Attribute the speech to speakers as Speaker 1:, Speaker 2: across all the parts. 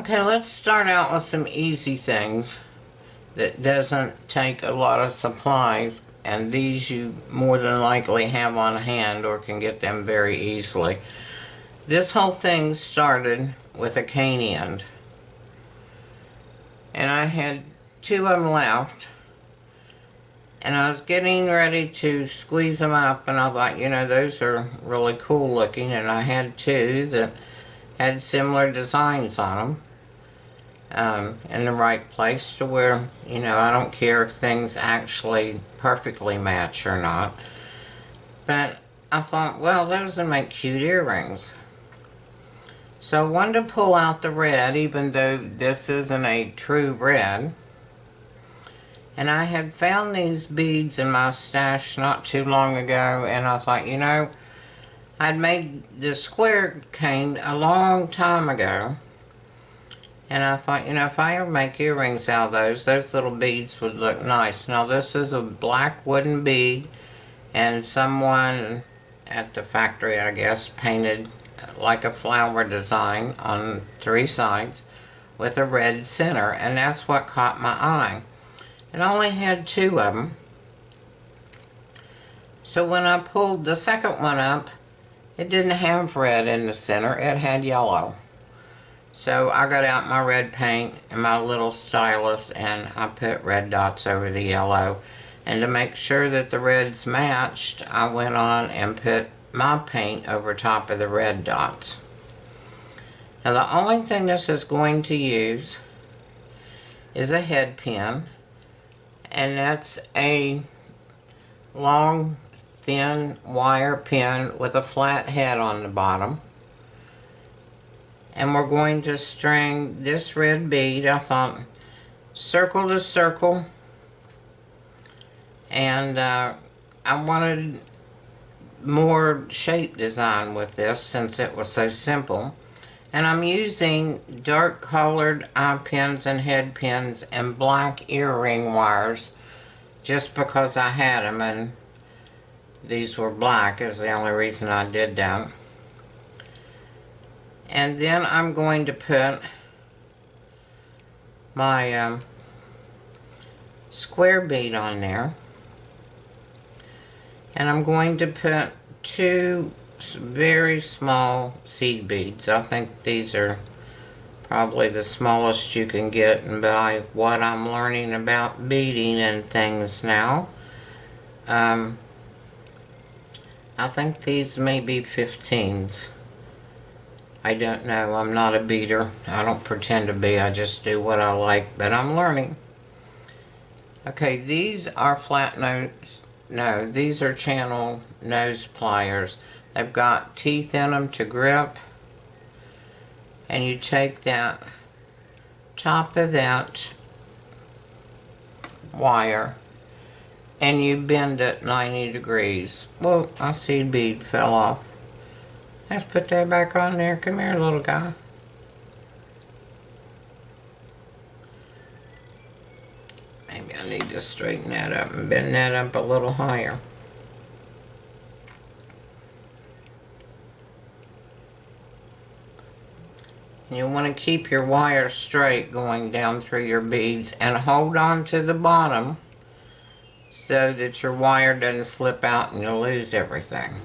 Speaker 1: Okay, let's start out with some easy things that doesn't take a lot of supplies, and these you more than likely have on hand or can get them very easily. This whole thing started with a cane end, and I had two of them left, and I was getting ready to squeeze them up, and I thought, you know, those are really cool looking, and I had two that had similar designs on them. In the right place to where, you know, I don't care if things actually perfectly match or not. But I thought, well, those would make cute earrings. So I wanted to pull out the red, even though this isn't a true red. And I had found these beads in my stash not too long ago, and I thought, you know, I'd made this square cane a long time ago. And I thought, you know, if I ever make earrings out of those little beads would look nice. Now this is a black wooden bead, and someone at the factory, I guess, painted like a flower design on three sides with a red center, and that's what caught my eye. It only had two of them. So when I pulled the second one up, it didn't have red in the center, it had yellow. So I got out my red paint and my little stylus, and I put red dots over the yellow. And to make sure that the reds matched, I went on and put my paint over top of the red dots. Now the only thing this is going to use is a head pin, and that's a long, thin wire pin with a flat head on the bottom. And we're going to string this red bead, I thought, circle to circle. And I wanted more shape design with this since it was so simple. And I'm using dark colored eye pins and head pins and black earring wires just because I had them, and these were black is the only reason I did that. And then I'm going to put my square bead on there. And I'm going to put two very small seed beads. I think these are probably the smallest you can get, and by what I'm learning about beading and things now, I think these may be 15s. I don't know. I'm not a beader. I don't pretend to be. I just do what I like, but I'm learning. Okay, these are flat nose. No, these are channel nose pliers. They've got teeth in them to grip. And you take that top of that wire and you bend it 90 degrees. Whoa, I see a bead fell off. Let's put that back on there. Come here, little guy. Maybe I need to straighten that up and bend that up a little higher. And you want to keep your wire straight going down through your beads and hold on to the bottom so that your wire doesn't slip out and you'll lose everything.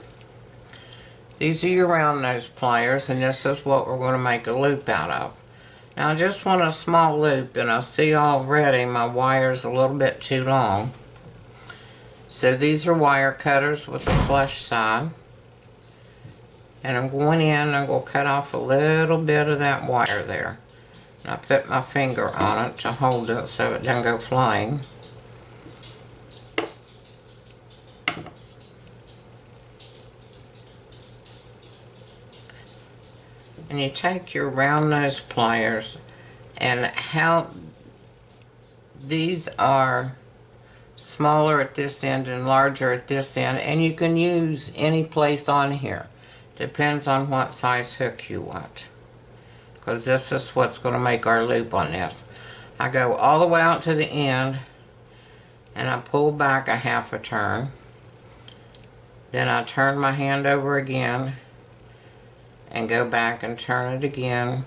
Speaker 1: These are your round nose pliers, and this is what we're going to make a loop out of. Now I just want a small loop, and I see already my wire's a little bit too long. So these are wire cutters with a flush side. And I'm going in and I'm going to cut off a little bit of that wire there. And I put my finger on it to hold it so it doesn't go flying. And you take your round nose pliers, and how these are smaller at this end and larger at this end, and you can use any place on here. Depends on what size hook you want, because this is what's going to make our loop on this. I go all the way out to the end and I pull back a half a turn. Then I turn my hand over again and go back and turn it again,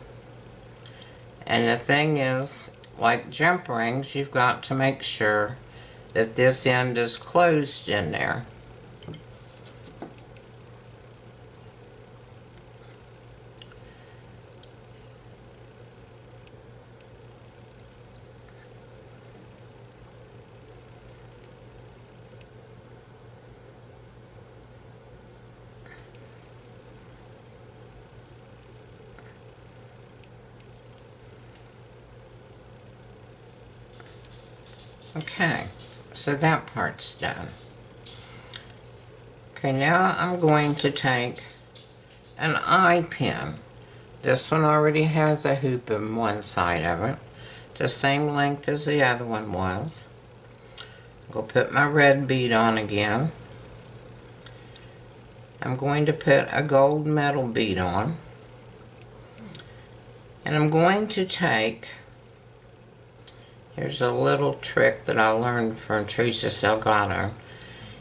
Speaker 1: And the thing is, like jump rings, you've got to make sure that this end is closed in there. Okay, so that part's done. Okay, now I'm going to take an eye pin. This one already has a hoop in one side of it. It's the same length as the other one was. I'm going to put my red bead on again. I'm going to put a gold metal bead on. And I'm going to take, here's a little trick that I learned from Teresa Salgado.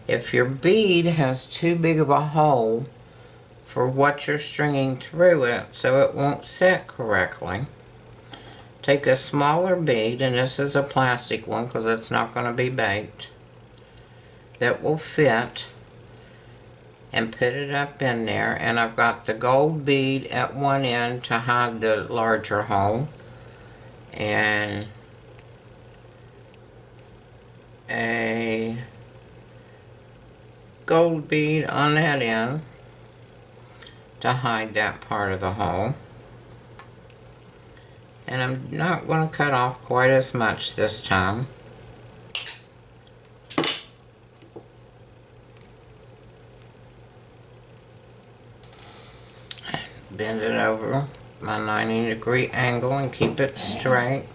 Speaker 1: If your bead has too big of a hole for what you're stringing through it, so it won't set correctly, take a smaller bead, and this is a plastic one because it's not going to be baked, that will fit, and put it up in there. And I've got the gold bead at one end to hide the larger hole, and a gold bead on that end to hide that part of the hole. And I'm not going to cut off quite as much this time. Bend it over my 90-degree angle and keep it straight.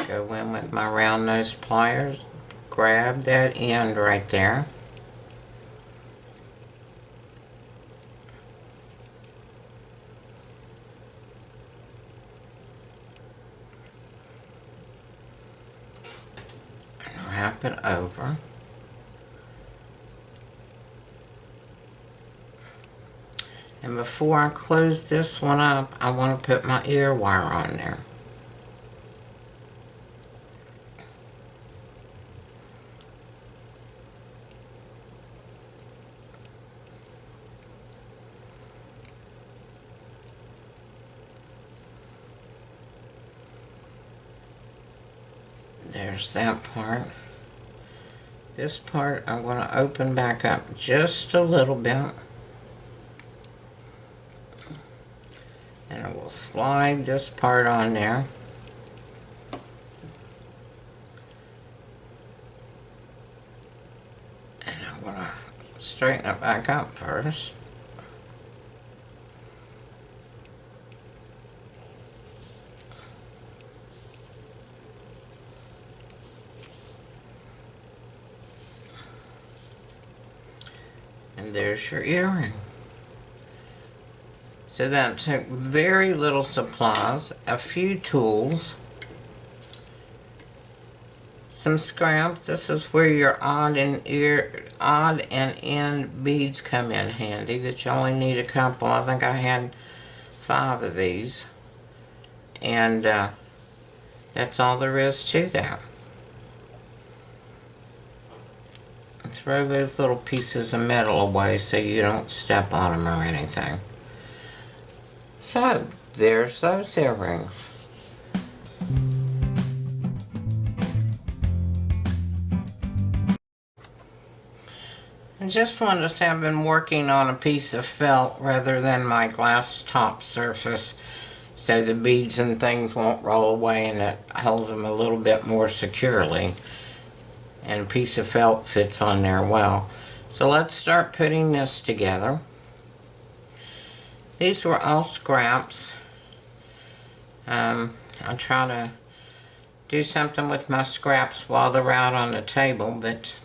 Speaker 1: Go in with my round nose pliers, grab that end right there. And wrap it over. And before I close this one up, I want to put my ear wire on there. There's that part. This part I'm going to open back up just a little bit. And I will slide this part on there. And I'm going to straighten it back up first. And there's your earring. So that took very little supplies, a few tools, some scraps. This is where your odd and end beads come in handy, that you only need a couple. I think I had 5 of these. And that's all there is to that. Throw those little pieces of metal away so you don't step on them or anything. So, there's those earrings. I just wanted to say I've been working on a piece of felt rather than my glass top surface, so the beads and things won't roll away and it holds them a little bit more securely. And a piece of felt fits on there well. So let's start putting this together. These were all scraps. I'll try to do something with my scraps while they're out on the table, but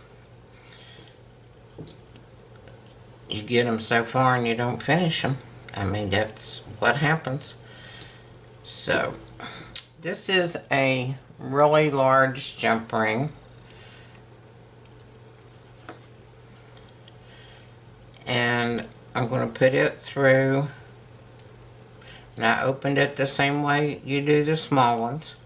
Speaker 1: you get them so far and you don't finish them. I mean, that's what happens. So, this is a really large jump ring. And I'm going to put it through And I opened it the same way you do the small ones.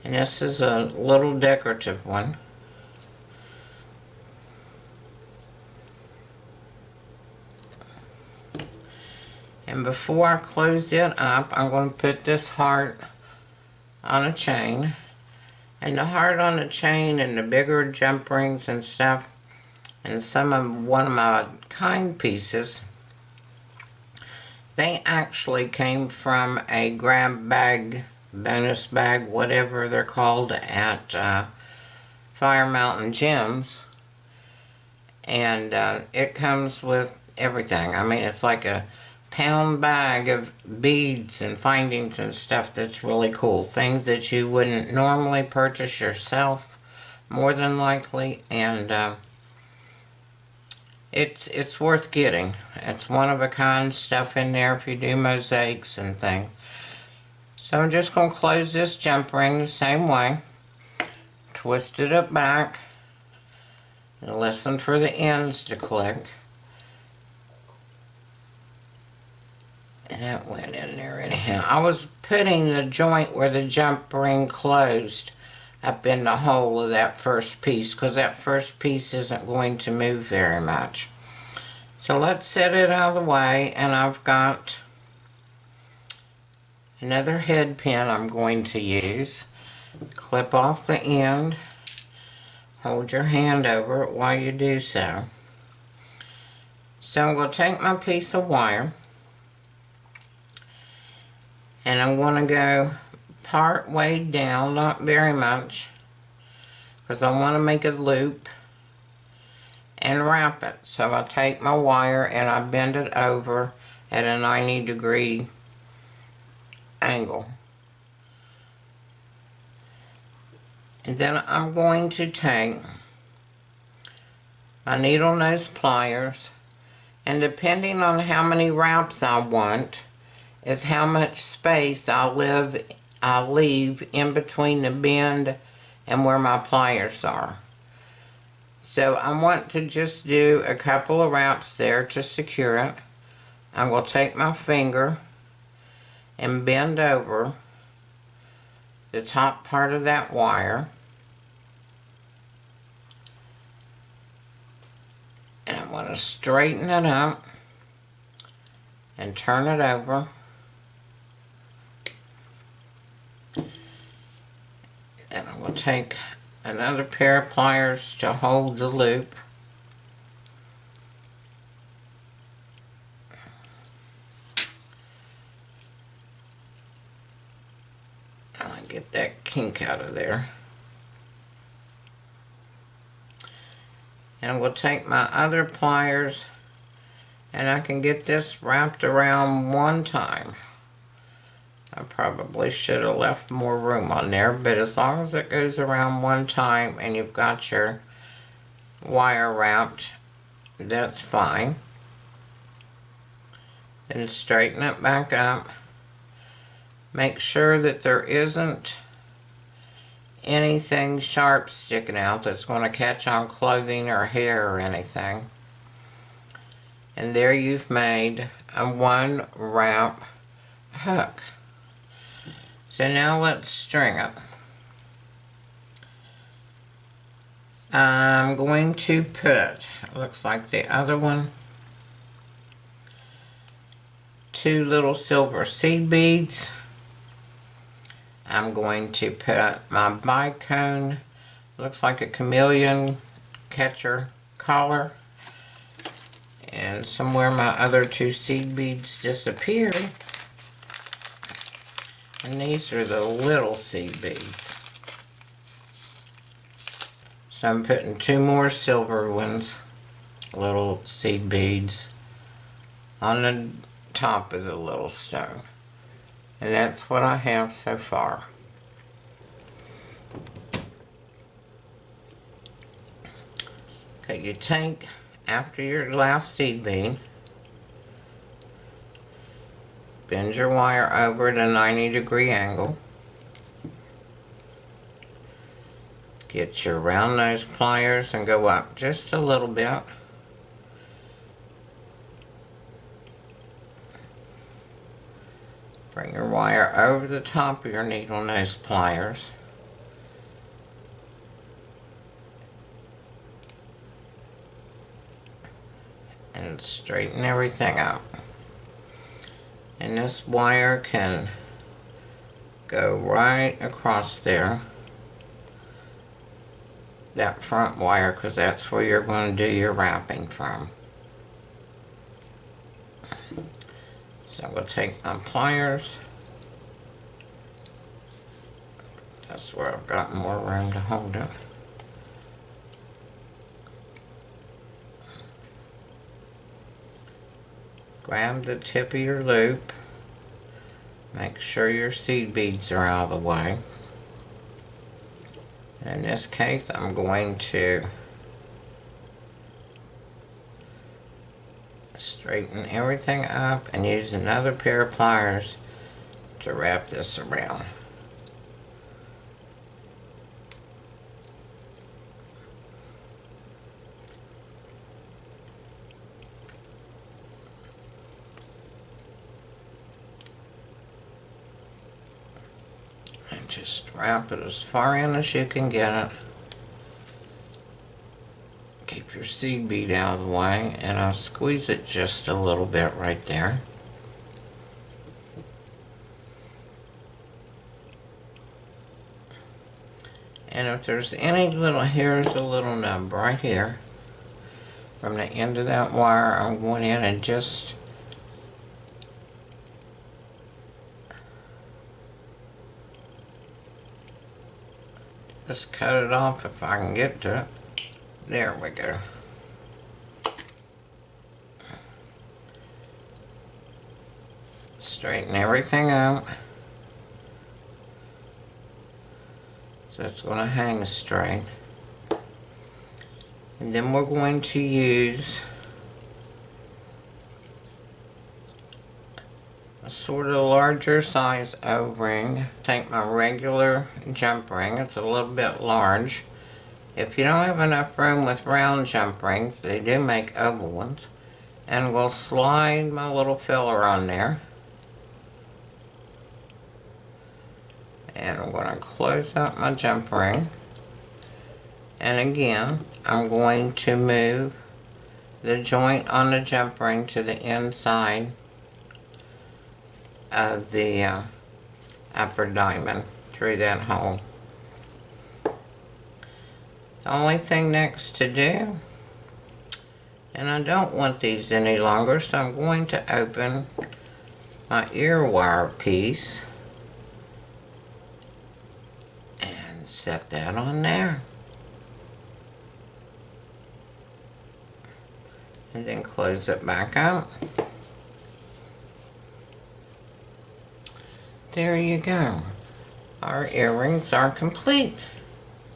Speaker 1: And this is a little decorative one. And before I close it up, I'm going to put this heart on a chain. And the heart on the chain and the bigger jump rings and stuff, and one of my kind pieces, they actually came from a grab bag, bonus bag, whatever they're called, at Fire Mountain Gems. And it comes with everything. I mean, it's like a pound bag of beads and findings and stuff that's really cool. Things that you wouldn't normally purchase yourself, more than likely, and it's worth getting. It's one of a kind stuff in there if you do mosaics and things. So I'm just going to close this jump ring the same way, twist it up back, and listen for the ends to click. And that went in there anyhow. I was putting the joint where the jump ring closed up in the hole of that first piece, because that first piece isn't going to move very much. So let's set it out of the way, and I've got another head pin I'm going to use. Clip off the end. Hold your hand over it while you do so. So I'm going to take my piece of wire, and I'm going to go part way down, not very much, because I want to make a loop and wrap it. So I take my wire and I bend it over at a 90-degree angle. And then I'm going to take my needle nose pliers, and depending on how many wraps I want is how much space I'll leave in between the bend and where my pliers are. So I want to just do a couple of wraps there to secure it. I'm going to take my finger and bend over the top part of that wire. And I'm going to straighten it up and turn it over. And I will take another pair of pliers to hold the loop. I'll get that kink out of there. And I'm going to take my other pliers, and I can get this wrapped around one time. I probably should have left more room on there, but as long as it goes around one time and you've got your wire wrapped, that's fine. Then straighten it back up. Make sure that there isn't anything sharp sticking out that's going to catch on clothing or hair or anything. And there you've made a one wrap hook. So now let's string it. I'm going to put, looks like the other one, 2 little silver seed beads. I'm going to put my bicone, looks like a chameleon catcher collar. And somewhere my other 2 seed beads disappeared. And these are the little seed beads. So I'm putting 2 more silver ones, little seed beads, on the top of the little stone. And that's what I have so far. Okay, you take, after your last seed bead, bend your wire over at a 90-degree angle. Get your round nose pliers and go up just a little bit. Bring your wire over the top of your needle nose pliers. And straighten everything out. And this wire can go right across there. That front wire, because that's where you're going to do your wrapping from. So we'll take my pliers. That's where I've got more room to hold it. Grab the tip of your loop. Make sure your seed beads are out of the way. In this case, I'm going to straighten everything up and use another pair of pliers to wrap this around. And just wrap it as far in as you can get it. Keep your seed bead out of the way, and I'll squeeze it just a little bit right there. And if there's any little, here's a little nub right here. From the end of that wire, I'm going in and just cut it off if I can get to it. There we go. Straighten everything out so it's going to hang straight. And then we're going to use a sort of larger size O-ring. Take my regular jump ring. It's a little bit large. If you don't have enough room with round jump rings, they do make oval ones. And we'll slide my little filler on there. And I'm going to close up my jump ring. And again, I'm going to move the joint on the jump ring to the inside of the upper diamond through that hole. The only thing next to do, and I don't want these any longer, so I'm going to open my ear wire piece and set that on there. And then close it back up. There you go. Our earrings are complete.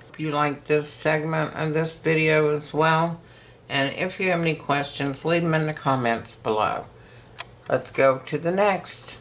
Speaker 1: Hope you like this segment of this video as well. And if you have any questions, leave them in the comments below. Let's go to the next.